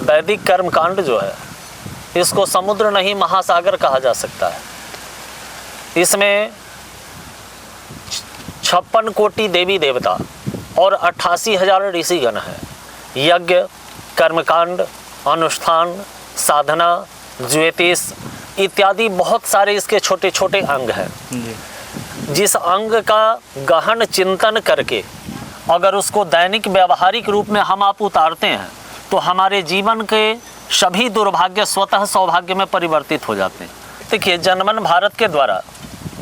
वैदिक कर्मकांड जो है इसको समुद्र नहीं महासागर कहा जा सकता है। इसमें 56 कोटि देवी देवता और 88,000 ऋषिगण हैं। यज्ञ, कर्मकांड, अनुष्ठान, साधना, ज्योतिष इत्यादि बहुत सारे इसके छोटे छोटे अंग हैं। जिस अंग का गहन चिंतन करके अगर उसको दैनिक व्यवहारिक रूप में हम आप उतारते हैं तो हमारे जीवन के सभी दुर्भाग्य स्वतः सौभाग्य में परिवर्तित हो जाते हैं। देखिए, जनमन भारत के द्वारा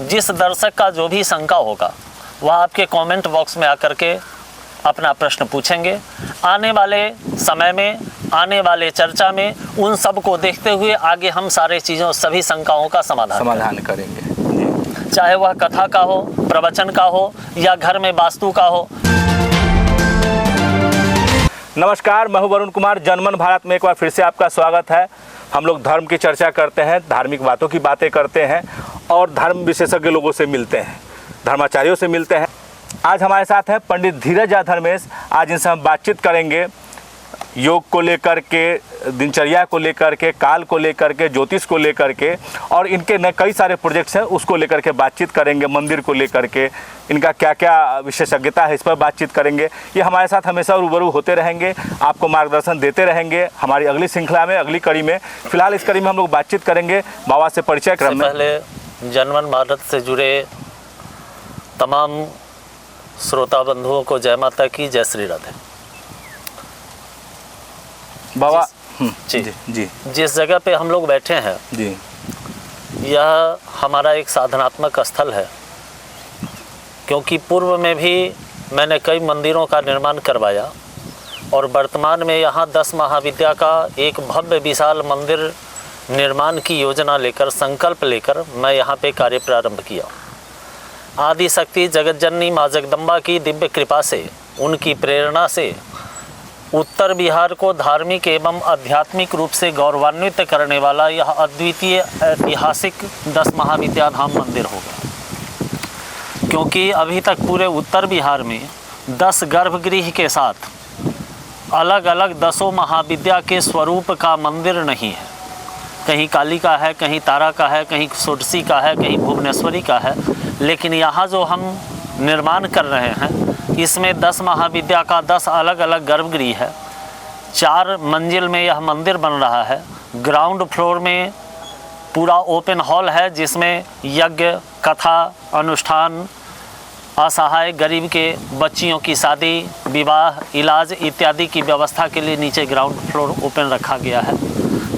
जिस दर्शक का जो भी शंका होगा वह आपके कमेंट बॉक्स में आकर के अपना प्रश्न पूछेंगे। आने वाले समय में, आने वाले चर्चा में उन सब को देखते हुए आगे हम सारे चीज़ों सभी शंकाओं का समाधान करेंगे। चाहे वह कथा का हो, प्रवचन का हो या घर में वास्तु का हो। नमस्कार, मैं हूं वरुण कुमार। जनमन भारत में एक बार फिर से आपका स्वागत है। हम लोग धर्म की चर्चा करते हैं, धार्मिक बातों की बातें करते हैं और धर्म विशेषज्ञ लोगों से मिलते हैं, धर्माचार्यों से मिलते हैं। आज हमारे साथ हैं पंडित धीरज धर्मेश। आज इनसे हम बातचीत करेंगे योग को लेकर के, दिनचर्या को लेकर के, काल को लेकर के, ज्योतिष को लेकर के, और इनके नए कई सारे प्रोजेक्ट्स हैं उसको लेकर के बातचीत करेंगे। मंदिर को लेकर के इनका क्या क्या विशेषज्ञता है इस पर बातचीत करेंगे। ये हमारे साथ हमेशा रूबरू होते रहेंगे, आपको मार्गदर्शन देते रहेंगे हमारी अगली श्रृंखला में, अगली कड़ी में। फिलहाल इस कड़ी में हम लोग बातचीत करेंगे बाबा से परिचय क्रम में। पहले जनमन भारत से जुड़े तमाम श्रोता बंधुओं को जय माता की, जय श्री राधे। बाबा जी, जिस जगह पे हम लोग बैठे हैं जी, यह हमारा एक साधनात्मक स्थल है, क्योंकि पूर्व में भी मैंने कई मंदिरों का निर्माण करवाया और वर्तमान में यहाँ 10 महाविद्या का एक भव्य विशाल मंदिर निर्माण की योजना लेकर, संकल्प लेकर मैं यहाँ पे कार्य प्रारंभ किया। आदि शक्ति जगत जननी माँ जगदम्बा की दिव्य कृपा से, उनकी प्रेरणा से उत्तर बिहार को धार्मिक एवं आध्यात्मिक रूप से गौरवान्वित करने वाला यह अद्वितीय ऐतिहासिक 10 महाविद्या धाम मंदिर होगा। क्योंकि अभी तक पूरे उत्तर बिहार में 10 गर्भगृह के साथ अलग अलग 10 महाविद्या के स्वरूप का मंदिर नहीं है। कहीं काली का है, कहीं तारा का है, कहीं सोडसी का है, कहीं भुवनेश्वरी का है। लेकिन यहाँ जो हम निर्माण कर रहे हैं इसमें 10 महाविद्या का 10 अलग अलग गर्भगृह है। 4 मंजिल में यह मंदिर बन रहा है। ग्राउंड फ्लोर में पूरा ओपन हॉल है जिसमें यज्ञ, कथा, अनुष्ठान, असहाय गरीब के बच्चियों की शादी, विवाह, इलाज इत्यादि की व्यवस्था के लिए नीचे ग्राउंड फ्लोर ओपन रखा गया है।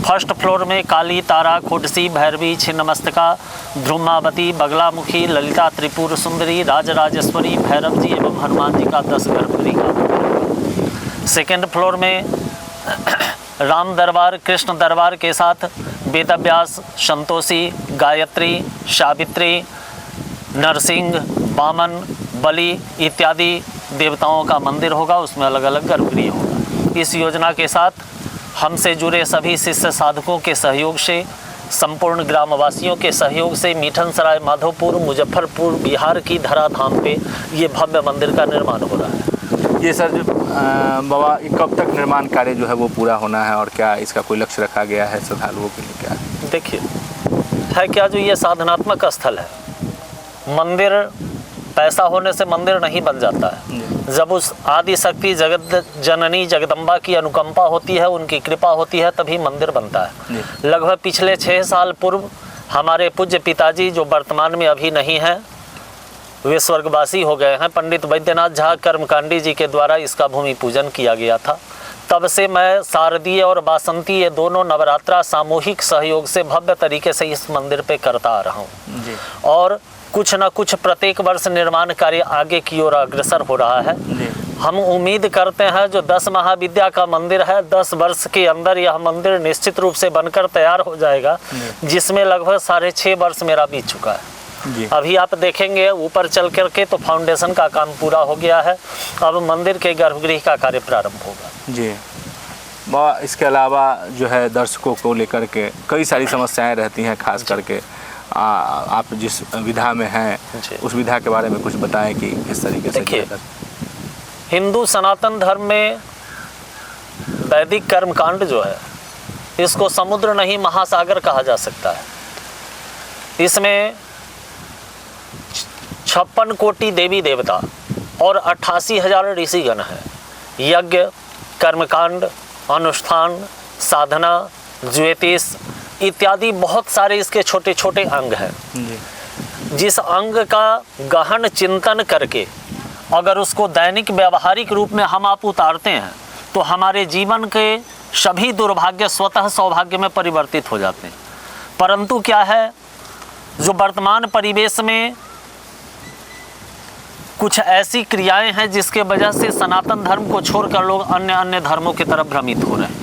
फर्स्ट फ्लोर में काली, तारा, खोडसी, भैरवी, छिन्नमस्तका, ध्रुमावती, बगलामुखी, ललिता, त्रिपुर सुंदरी, राजराजेश्वरी, भैरव जी एवं हनुमान जी का 10 गर्भगृह का। सेकेंड फ्लोर में राम दरबार, कृष्ण दरबार के साथ वेदव्यास, संतोषी, गायत्री, सावित्री, नरसिंह, वामन, बलि इत्यादि देवताओं का मंदिर होगा। उसमें अलग अलग गर्भगृह होगा। इस योजना के साथ हमसे जुड़े सभी शिष्य साधकों के सहयोग से, संपूर्ण ग्रामवासियों के सहयोग से मीठन सराय, माधोपुर, मुजफ्फरपुर, बिहार की धराधाम पे ये भव्य मंदिर का निर्माण हो रहा है। ये सर जो बाबा, कब तक निर्माण कार्य जो है वो पूरा होना है और क्या इसका कोई लक्ष्य रखा गया है श्रद्धालुओं के लिए? क्या है? देखिए, है क्या, जो ये साधनात्मक स्थल है, मंदिर पैसा होने से मंदिर नहीं बन जाता है। जब उस आदि शक्ति जगत जननी जगदम्बा की अनुकंपा होती है, उनकी कृपा होती है, तभी मंदिर बनता है। लगभग पिछले 6 साल पूर्व हमारे पूज्य पिताजी, जो वर्तमान में अभी नहीं हैं, वे स्वर्गवासी हो गए हैं, पंडित वैद्यनाथ झा कर्मकांडी जी के द्वारा इसका भूमि पूजन किया गया था। तब से मैं शारदीय और बासंती ये दोनों नवरात्रा सामूहिक सहयोग से भव्य तरीके से इस मंदिर पे करता आ रहा हूँ। और कुछ न कुछ प्रत्येक वर्ष निर्माण कार्य आगे की ओर अग्रसर हो रहा है। हम उम्मीद करते हैं जो 10 महाविद्या का मंदिर है, 10 वर्ष के अंदर यह मंदिर निश्चित रूप से बनकर तैयार हो जाएगा, जिसमें लगभग 6.5 वर्ष मेरा बीत चुका है। अभी आप देखेंगे ऊपर चल करके तो फाउंडेशन का काम पूरा हो गया है। अब मंदिर के गर्भगृह का कार्य प्रारंभ होगा। जी, इसके अलावा जो है दर्शकों को लेकर के कई सारी समस्याएं रहती हैं, खास करके आप जिस विधा में हैं उस विधा के बारे में कुछ बताएं कि किस तरीके से। देखिए, हिंदू सनातन धर्म में वैदिक कर्मकांड जो है इसको समुद्र नहीं महासागर कहा जा सकता है। इसमें 56 कोटि देवी देवता और 88,000 ऋषिगण हैं। यज्ञ, कर्मकांड, अनुष्ठान, साधना, ज्योतिष इत्यादि बहुत सारे इसके छोटे छोटे अंग हैं। जिस अंग का गहन चिंतन करके अगर उसको दैनिक व्यवहारिक रूप में हम आप उतारते हैं तो हमारे जीवन के सभी दुर्भाग्य स्वतः सौभाग्य में परिवर्तित हो जाते हैं। परंतु क्या है, जो वर्तमान परिवेश में कुछ ऐसी क्रियाएं हैं जिसके वजह से सनातन धर्म को छोड़कर लोग अन्य अन्य धर्मों की तरफ भ्रमित हो रहे हैं।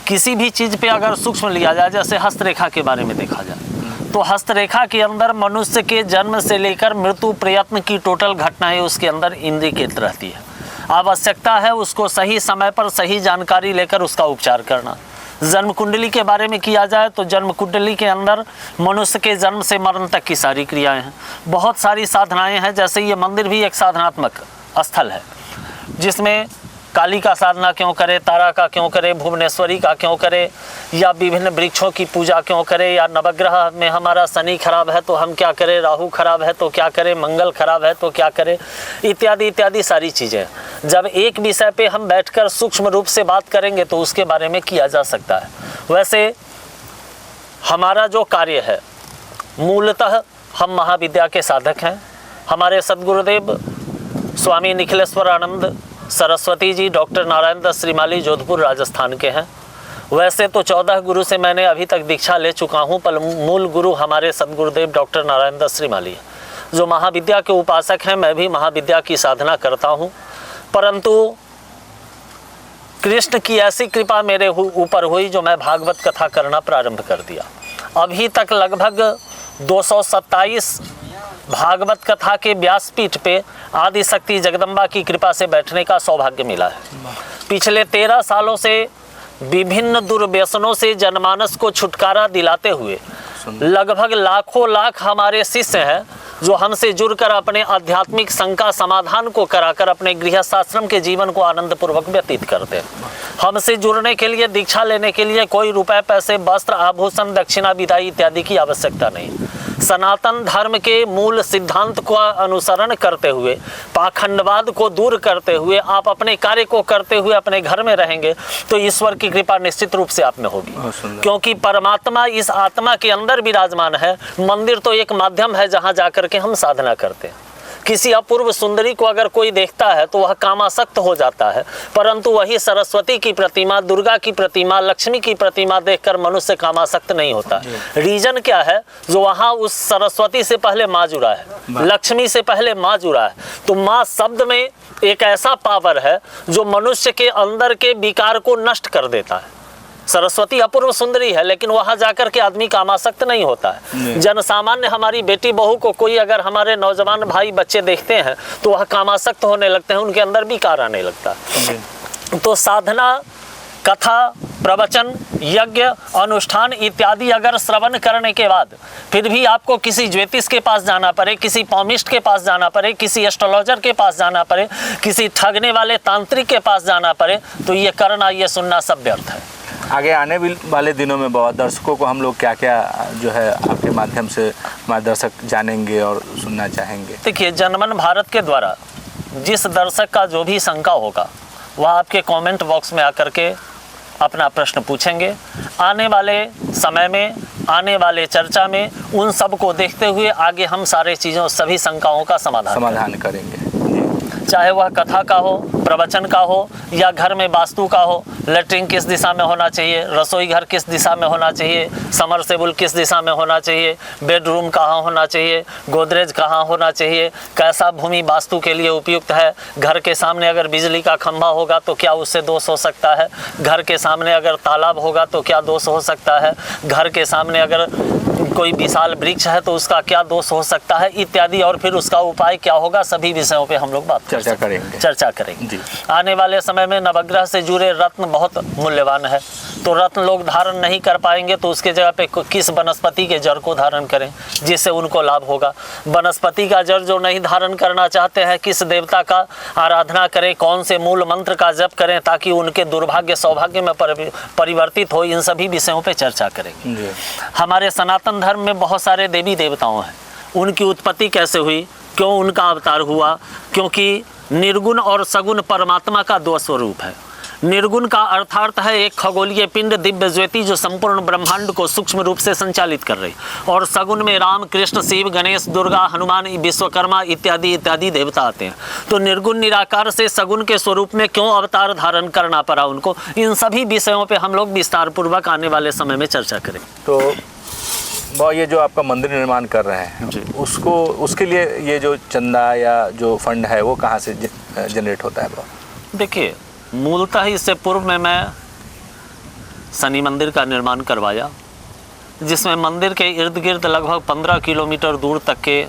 किसी भी चीज़ पे अगर सूक्ष्म लिया जाए, जैसे हस्तरेखा के बारे में देखा जाए तो हस्तरेखा के अंदर मनुष्य के जन्म से लेकर मृत्यु प्रयत्न की टोटल घटनाएं उसके अंदर इंडिकेट रहती है। आवश्यकता है उसको सही समय पर सही जानकारी लेकर उसका उपचार करना। जन्म कुंडली के बारे में किया जाए तो जन्म कुंडली के अंदर मनुष्य के जन्म से मरण तक की सारी क्रियाएं हैं। बहुत सारी साधनाएं हैं, जैसे ये मंदिर भी एक साधनात्मक स्थल है जिसमें काली का साधना क्यों करे, तारा का क्यों करे, भुवनेश्वरी का क्यों करे, या विभिन्न वृक्षों की पूजा क्यों करे, या नवग्रह में हमारा शनि खराब है तो हम क्या करें, राहु खराब है तो क्या करें, मंगल खराब है तो क्या करें, इत्यादि इत्यादि सारी चीज़ें। जब एक विषय पे हम बैठकर सूक्ष्म रूप से बात करेंगे तो उसके बारे में किया जा सकता है। वैसे हमारा जो कार्य है मूलतः हम महाविद्या के साधक हैं। हमारे सद्गुरुदेव स्वामी निखिलेश्वरानंद सरस्वती जी डॉक्टर नारायण दत्त श्रीमाली जोधपुर राजस्थान के हैं। वैसे तो 14 गुरु से मैंने अभी तक दीक्षा ले चुका हूं, पर मूल गुरु हमारे सद्गुरुदेव डॉक्टर नारायण दत्त श्रीमाली हैं जो महाविद्या के उपासक हैं। मैं भी महाविद्या की साधना करता हूं, परंतु कृष्ण की ऐसी कृपा मेरे ऊपर हुई जो मैं भागवत कथा करना प्रारंभ कर दिया। अभी तक लगभग 227 भागवत कथा के व्यासपीठ पे आदि शक्ति जगदम्बा की कृपा से बैठने का सौभाग्य मिला है। पिछले 13 सालों से विभिन्न दुर्व्यसनों से जनमानस को छुटकारा दिलाते हुए लगभग लाखों लाख हमारे शिष्य हैं जो हमसे जुड़कर अपने आध्यात्मिक शंका समाधान को कराकर अपने गृहस्थाश्रम के जीवन को आनंदपूर्वक व्यतीत करते हैं। हमसे जुड़ने के लिए, दीक्षा लेने के लिए कोई रुपए पैसे, वस्त्र, आभूषण, दक्षिणा, विदाई इत्यादि की आवश्यकता नहीं। सनातन धर्म के मूल सिद्धांत का अनुसरण करते हुए, पाखंडवाद को दूर करते हुए आप अपने कार्य को करते हुए अपने घर में रहेंगे तो ईश्वर की कृपा निश्चित रूप से आप में होगी, क्योंकि परमात्मा इस आत्मा के अंदर विराजमान है। मंदिर तो एक माध्यम है जहां जाकर के हम साधना करते हैं। किसी अपूर्व सुंदरी को अगर कोई देखता है तो वह कामासक्त हो जाता है, परंतु वही सरस्वती की प्रतिमा, दुर्गा की प्रतिमा, लक्ष्मी की प्रतिमा देखकर मनुष्य कामासक्त नहीं होता। रीजन क्या है, जो वहाँ उस सरस्वती से पहले माँ जुड़ा है, लक्ष्मी से पहले माँ जुड़ा है। तो माँ शब्द में एक ऐसा पावर है जो मनुष्य के अंदर के विकार को नष्ट कर देता है। सरस्वती अपूर्व सुंदरी है, लेकिन वहां जाकर के आदमी कामासक्त नहीं होता है। जन सामान्य हमारी बेटी बहू को कोई अगर हमारे नौजवान भाई बच्चे देखते हैं तो वह कामासक्त होने लगते हैं, उनके अंदर विकार आने लगता है। तो साधना, कथा, प्रवचन, यज्ञ, अनुष्ठान इत्यादि अगर श्रवण करने के बाद फिर भी आपको किसी ज्योतिष के पास जाना पड़े, किसी पॉमिस्ट के पास जाना पड़े, किसी एस्ट्रोलॉजर के पास जाना पड़े, किसी ठगने वाले तांत्रिक के पास जाना पड़े, तो ये करना, ये सुनना सब व्यर्थ है। आगे आने वाले दिनों में बहुत दर्शकों को हम लोग क्या क्या जो है आपके माध्यम से हमारे दर्शक जानेंगे और सुनना चाहेंगे? देखिए, जनमन भारत के द्वारा जिस दर्शक का जो भी शंका होगा वह आपके कमेंट बॉक्स में आकर के अपना प्रश्न पूछेंगे। आने वाले समय में, आने वाले चर्चा में उन सब को देखते हुए आगे हम सारे चीज़ों, सभी शंकाओं का समाधान करेंगे। चाहे वह कथा का हो, प्रवचन का हो, या घर में वास्तु का हो, लेटरिन किस दिशा में होना चाहिए, रसोई घर किस दिशा में होना चाहिए, समरसेबुल किस दिशा में होना चाहिए, बेडरूम कहाँ होना चाहिए, गोदरेज कहाँ होना चाहिए, कैसा भूमि वास्तु के लिए उपयुक्त है, घर के सामने अगर बिजली का खंभा होगा तो क्या उससे दोष हो सकता है, घर के सामने अगर तालाब होगा तो क्या दोष हो सकता है, घर के सामने अगर कोई विशाल वृक्ष है तो उसका क्या दोष हो सकता है इत्यादि, और फिर उसका उपाय क्या होगा, सभी विषयों पे हम लोग चर्चा करेंगे जी। आने वाले समय में नवग्रह से जुड़े रत्न बहुत मूल्यवान है, तो रत्न लोग धारण नहीं कर पाएंगे तो उसके जगह पे किस वनस्पति के जड़ को धारण करें जिससे उनको लाभ होगा। वनस्पति का जड़ जो नहीं धारण करना चाहते हैं, किस देवता का आराधना करें, कौन से मूल मंत्र का जप करें ताकि उनके दुर्भाग्य सौभाग्य में परिवर्तित हो, इन सभी विषयों पे चर्चा करेंगे। हमारे सनातन धर्म में बहुत सारे देवी देवताओं हैं, उनकी उत्पत्ति कैसे हुई, क्यों उनका अवतार हुआ, क्योंकि निर्गुण और सगुण परमात्मा का दो स्वरूप है। निर्गुण का अर्थार्थ है एक खगोलीय पिंड दिव्य ज्योति जो संपूर्ण ब्रह्मांड को सूक्ष्म रूप से संचालित कर रही, और सगुण में राम कृष्ण शिव गणेश दुर्गा हनुमान विश्वकर्मा इत्यादि इत्यादि देवता आते हैं। तो निर्गुण निराकार से सगुण के स्वरूप में क्यों अवतार धारण करना पड़ा उनको, इन सभी विषयों पे हम लोग विस्तार पूर्वक आने वाले समय में चर्चा करें। तो ये जो आपका मंदिर निर्माण कर रहे हैं उसके लिए ये जो चंदा या जो फंड है वो कहाँ से जनरेट होता है? देखिए, मूलतः इससे पूर्व में मैं शनि मंदिर का निर्माण करवाया, जिसमें मंदिर के इर्द गिर्द लगभग 15 किलोमीटर दूर तक के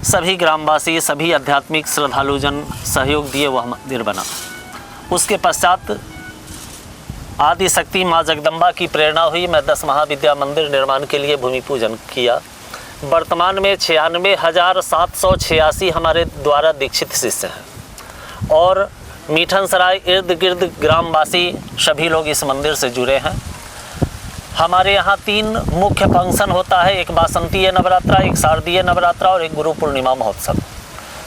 सभी ग्रामवासी, सभी आध्यात्मिक श्रद्धालुजन सहयोग दिए वह मंदिर बना। उसके पश्चात आदि शक्ति माँ जगदम्बा की प्रेरणा हुई, मैं 10 महाविद्या मंदिर निर्माण के लिए भूमि पूजन किया। वर्तमान में 96,786 हमारे द्वारा दीक्षित शिष्य हैं, और मीठन सराय इर्द गिर्द ग्रामवासी सभी लोग इस मंदिर से जुड़े हैं। हमारे यहाँ 3 मुख्य फंक्शन होता है, एक वासंतीय नवरात्रा, एक शारदीय नवरात्रा और एक गुरु पूर्णिमा महोत्सव।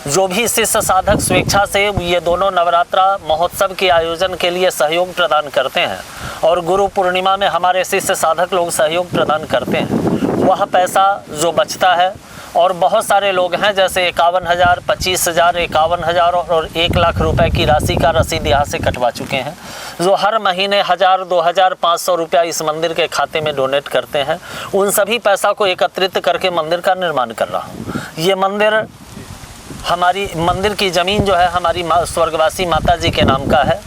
जो भी शिष्य साधक स्वेच्छा से ये दोनों नवरात्रा महोत्सव के आयोजन के लिए सहयोग प्रदान करते हैं और गुरु पूर्णिमा में हमारे शिष्य साधक लोग सहयोग प्रदान करते हैं, वह पैसा जो बचता है, और बहुत सारे लोग हैं जैसे 51,000, 25,000, 51,000 और 1 लाख रुपए की राशि का रसीद यहाँ से कटवा चुके हैं, जो हर महीने 1,000, 2,000, 500 रुपया इस मंदिर के खाते में डोनेट करते हैं। उन सभी पैसा को एकत्रित करके मंदिर का निर्माण कर रहा हूँ। ये मंदिर, हमारी मंदिर की ज़मीन जो है हमारी स्वर्गवासी माता जी के नाम का है।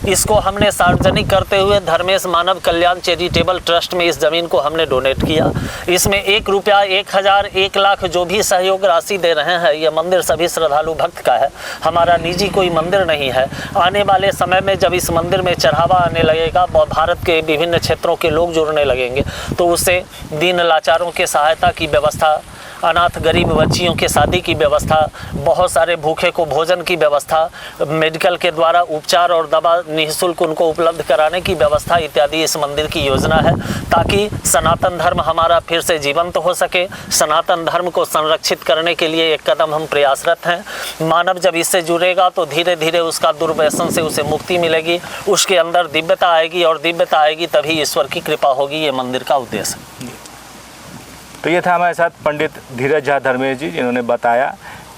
इसको हमने सार्वजनिक करते हुए धर्मेश मानव कल्याण चैरिटेबल ट्रस्ट में इस ज़मीन को हमने डोनेट किया। इसमें 1 रुपया, 1,000, 1 लाख जो भी सहयोग राशि दे रहे हैं, ये मंदिर सभी श्रद्धालु भक्त का है, हमारा निजी कोई मंदिर नहीं है। आने वाले समय में जब इस मंदिर में चढ़ावा आने लगेगा, भारत के विभिन्न क्षेत्रों के लोग जुड़ने लगेंगे, तो उससे दीन लाचारों के सहायता की व्यवस्था, अनाथ गरीब बच्चियों के शादी की व्यवस्था, बहुत सारे भूखे को भोजन की व्यवस्था, मेडिकल के द्वारा उपचार और दवा निःशुल्क उनको उपलब्ध कराने की व्यवस्था इत्यादि इस मंदिर की योजना है, ताकि सनातन धर्म हमारा फिर से जीवंत हो सके। सनातन धर्म को संरक्षित करने के लिए एक कदम हम प्रयासरत हैं। मानव जब इससे जुड़ेगा तो धीरे धीरे उसका दुर्व्यसन से उसे मुक्ति मिलेगी, उसके अंदर दिव्यता आएगी, और दिव्यता आएगी तभी ईश्वर की कृपा होगी। ये मंदिर का उद्देश्य। तो ये था हमारे साथ पंडित धीरज झा धर्मेश जी, जिन्होंने बताया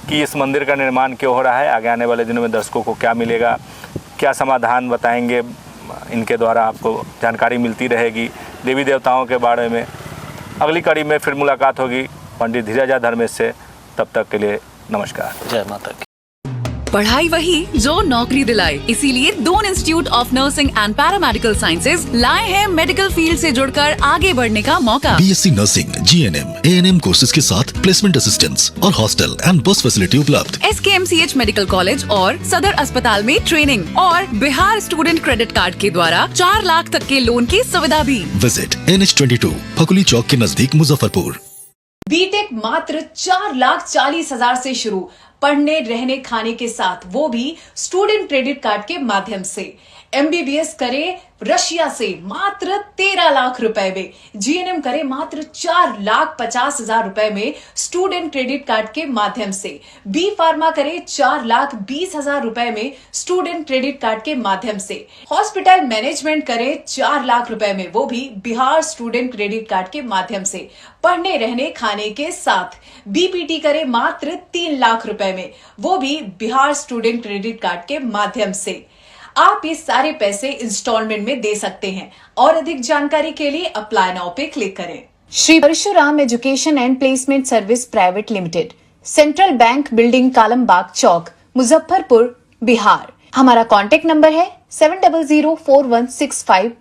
कि इस मंदिर का निर्माण क्यों हो रहा है, आगे आने वाले दिनों में दर्शकों को क्या मिलेगा, क्या समाधान बताएंगे, इनके द्वारा आपको जानकारी मिलती रहेगी देवी देवताओं के बारे में। अगली कड़ी में फिर मुलाकात होगी पंडित धीरज झा धर्मेश से। तब तक के लिए नमस्कार। जय माता की। पढ़ाई वही जो नौकरी दिलाए, इसीलिए Doon institute of nursing and paramedical sciences लाए हैं मेडिकल फील्ड से जुड़कर आगे बढ़ने का मौका। BSc nursing, GNM, ANM courses के साथ प्लेसमेंट असिस्टेंस और हॉस्टल एंड बस फैसिलिटी उपलब्ध। SKMCH मेडिकल कॉलेज और सदर अस्पताल में ट्रेनिंग और बिहार स्टूडेंट क्रेडिट कार्ड के द्वारा 4 लाख तक के लोन की सुविधा भी। विजिट NH22 फकुली चौक के नजदीक मुजफ्फरपुर। बीटेक मात्र 4,40,000 से शुरू, पढ़ने रहने खाने के साथ, वो भी स्टूडेंट क्रेडिट कार्ड के माध्यम से। MBBS करे रशिया से मात्र 13 लाख रुपए में, GNM करे मात्र 4,50,000 रुपए में स्टूडेंट क्रेडिट कार्ड के माध्यम से, B फार्मा करे 4,20,000 रुपए में स्टूडेंट क्रेडिट कार्ड के माध्यम से, हॉस्पिटल मैनेजमेंट करे 4 लाख रुपए में, वो भी बिहार स्टूडेंट क्रेडिट कार्ड के माध्यम से, पढ़ने रहने खाने के साथ। BPT करे मात्र 3 लाख रुपए में, वो भी बिहार स्टूडेंट क्रेडिट कार्ड के माध्यम से। आप ये सारे पैसे इंस्टॉलमेंट में दे सकते हैं, और अधिक जानकारी के लिए अप्लाई नाउ पे क्लिक करें। Shri Parshuram education and placement service private limited, central bank building, Kalambagh Chowk, Muzaffarpur, Bihar. हमारा कॉन्टेक्ट नंबर है 7004165687।